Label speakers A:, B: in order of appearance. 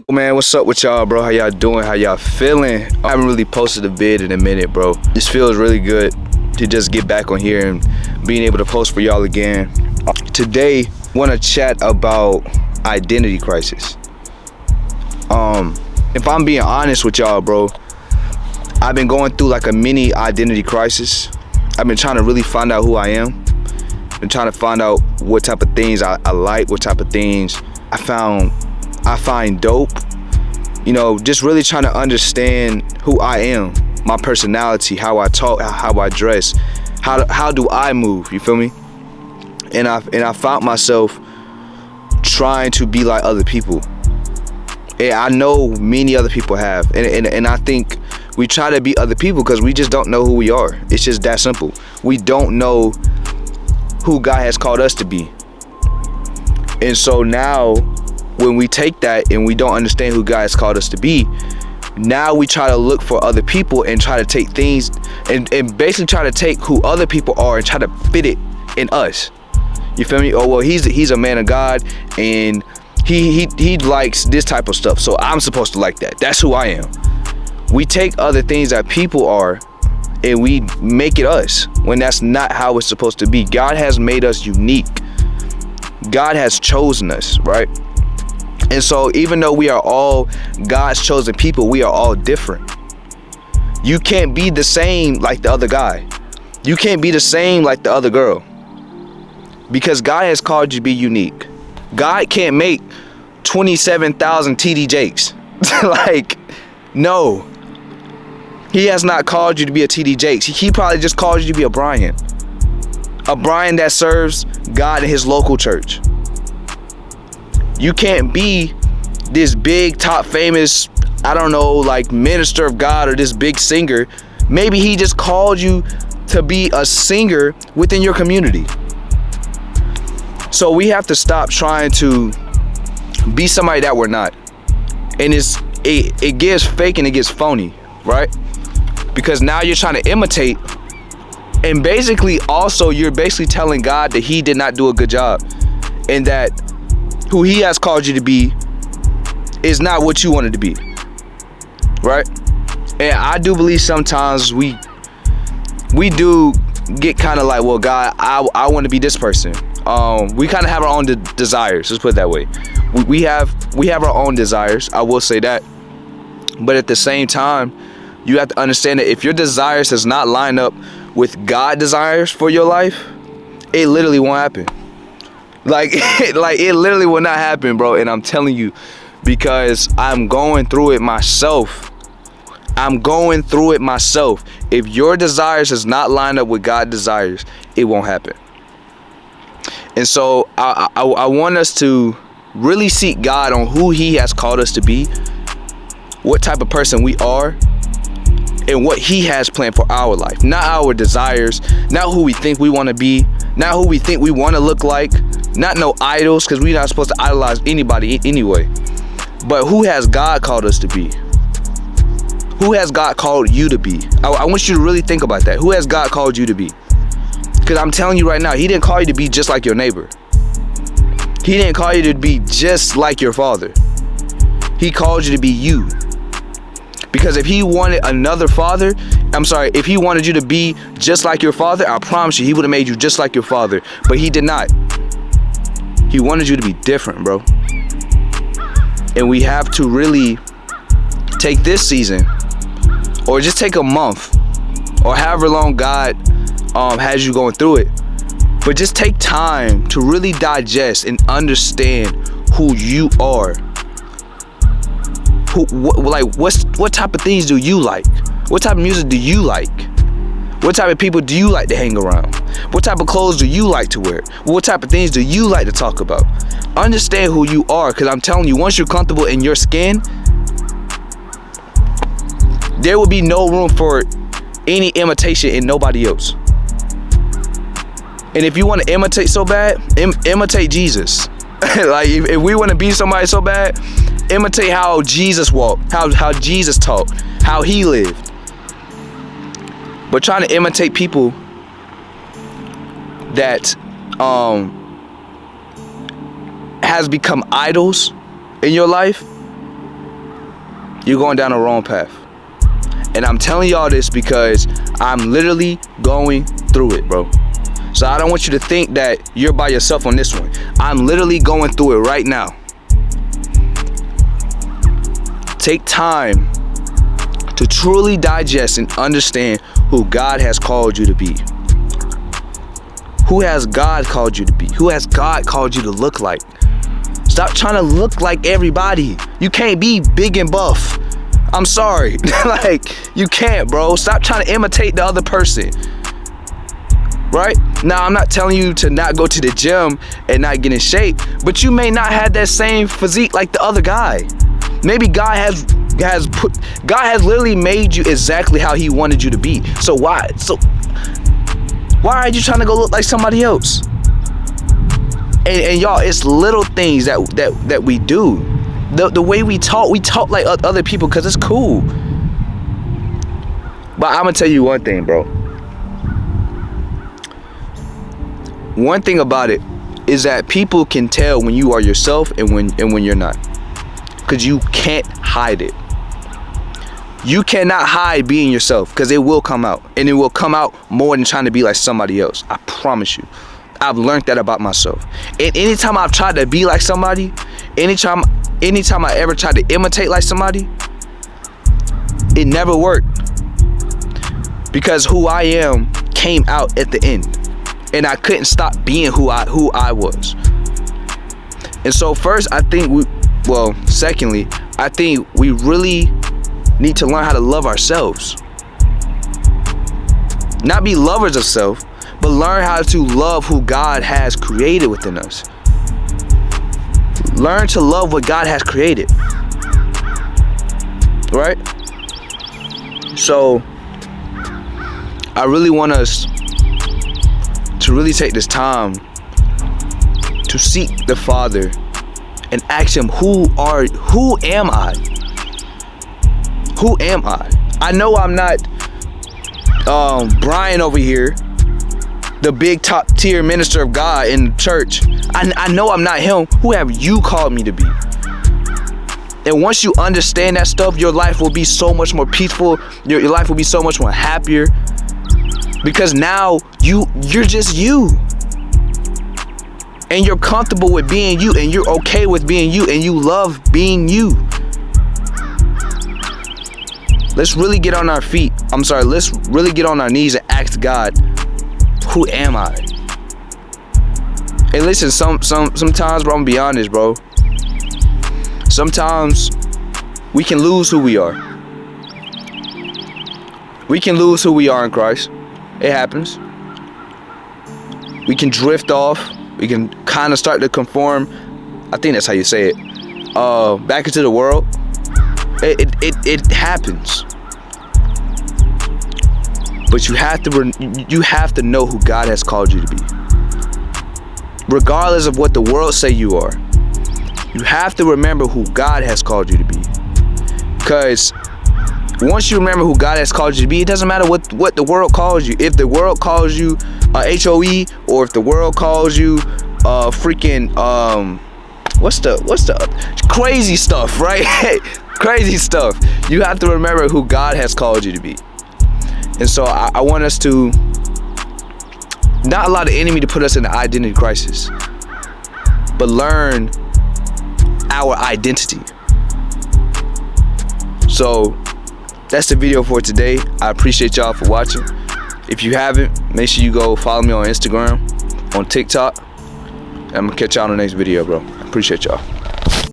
A: Man, what's up with y'all, bro? How y'all doing? How y'all feeling? I haven't really posted a vid in a minute, bro. This feels really good to just get back on here and being able to post for y'all again. Today, want to chat about identity crisis. If I'm being honest with y'all, bro, I've been going through like a mini identity crisis. I've been trying to really find out who I am. Been trying to find out what type of things I like, what type of things I find dope. You know, just really trying to understand who I am, my personality, how I talk, how I dress, how do I move, you feel me? And I found myself trying to be like other people. And I know many other people have. And I think we try to be other people because we just don't know who we are. It's just that simple. We don't know who God has called us to be. And so now, when we take that and we don't understand who God has called us to be, now we try to look for other people and try to take things and basically try to take who other people are and try to fit it in us. You feel me? Oh, well, he's a man of God and he likes this type of stuff, so I'm supposed to like that. That's who I am. We take other things that people are and we make it us when that's not how it's supposed to be. God has made us unique. God has chosen us, right? And so even though we are all God's chosen people, we are all different. You can't be the same like the other guy. You can't be the same like the other girl. Because God has called you to be unique. God can't make 27,000 TD Jakes. Like, no. He has not called you to be a TD Jakes. He probably just called you to be a Brian. A Brian that serves God in his local church. You can't be this big, top famous, I don't know, like minister of God or this big singer. Maybe he just called you to be a singer within your community. So we have to stop trying to be somebody that we're not. And it gets fake and it gets phony, right? Because now you're trying to imitate, and basically also you're basically telling God that he did not do a good job and that who he has called you to be is not what you wanted to be, right? And I do believe sometimes we do get kind of like, well, God, I want to be this person. We kind of have our own desires. Let's put it that way. We have our own desires. I will say that. But at the same time, you have to understand that if your desires does not line up with God's desires for your life, it literally won't happen. Like it literally will not happen, bro. And I'm telling you, because I'm going through it myself. If your desires does not line up with God's desires, it won't happen. And so I want us to really seek God on who he has called us to be, what type of person we are, and what he has planned for our life. Not our desires, not who we think we want to be, not who we think we want to look like, not no idols, because we're not supposed to idolize anybody anyway. But who has God called us to be? Who has God called you to be? I want you to really think about that. Who has God called you to be? Because I'm telling you right now, he didn't call you to be just like your neighbor. He didn't call you to be just like your father. He called you to be you. Because if he wanted another father, if he wanted you to be just like your father, I promise you, he would have made you just like your father. But he did not. He wanted you to be different, bro. And we have to really take this season, or just take a month, or however long God has you going through it. But just take time to really digest and understand who you are. What type of things do you like? What type of music do you like? What type of people do you like to hang around? What type of clothes do you like to wear? What type of things do you like to talk about? Understand who you are, because I'm telling you, once you're comfortable in your skin, there will be no room for any imitation in nobody else. And if you want to imitate so bad, imitate Jesus. Like if we want to be somebody so bad, imitate how Jesus walked, how Jesus talked, how he lived. But trying to imitate people that has become idols in your life, you're going down the wrong path. And I'm telling y'all this because I'm literally going through it, bro. So I don't want you to think that you're by yourself on this one. I'm literally going through it right now. Take time to truly digest and understand who God has called you to be. Who has God called you to be? Who has God called you to look like? Stop trying to look like everybody. You can't be big and buff. I'm sorry. Like, you can't, bro. Stop trying to imitate the other person. Right? Now, I'm not telling you to not go to the gym and not get in shape, but you may not have that same physique like the other guy. Maybe God has literally made you exactly how he wanted you to be. So why are you trying to go look like somebody else? And y'all, it's little things that we do. The way we talk like other people because it's cool. But I'm gonna tell you one thing, bro. One thing about it is that people can tell when you are yourself and when you're not, because you can't hide it. You cannot hide being yourself, because it will come out, and it will come out more than trying to be like somebody else. I promise you. I've learned that about myself. And anytime I've tried to be like somebody, anytime I ever tried to imitate like somebody, it never worked, because who I am came out at the end. And I couldn't stop being who I was. And so secondly, I think we really need to learn how to love ourselves. Not be lovers of self, but learn how to love who God has created within us. Learn to love what God has created. Right? So, I really want us to really take this time to seek the Father and ask him, who am I? Who am I? I know I'm not Brian over here, the big top tier minister of God in the church. I know I'm not him. Who have you called me to be? And once you understand that stuff, your life will be so much more peaceful. Your life will be so much more happier. Because now you're just you. And you're comfortable with being you, and you're okay with being you, and you love being you. Let's really get on our feet. Let's really get on our knees and ask God, who am I? And listen, sometimes, bro, I'm gonna be honest, bro. Sometimes we can lose who we are. We can lose who we are in Christ. It happens. We can drift off. We can kind of start to conform. I think that's how you say it. Back into the world. It happens. But you have to know who God has called you to be. Regardless of what the world say you are, you have to remember who God has called you to be. Because once you remember who God has called you to be, it doesn't matter what the world calls you. If the world calls you HOE, or if the world calls you freaking what's the crazy stuff, right? Crazy stuff. You have to remember who God has called you to be. And so I want us to not allow the enemy to put us in an identity crisis, but learn our identity. So that's the video for today. I appreciate y'all for watching. If you haven't, make sure you go follow me on Instagram, on TikTok. And I'm gonna catch y'all on the next video, bro. I appreciate y'all.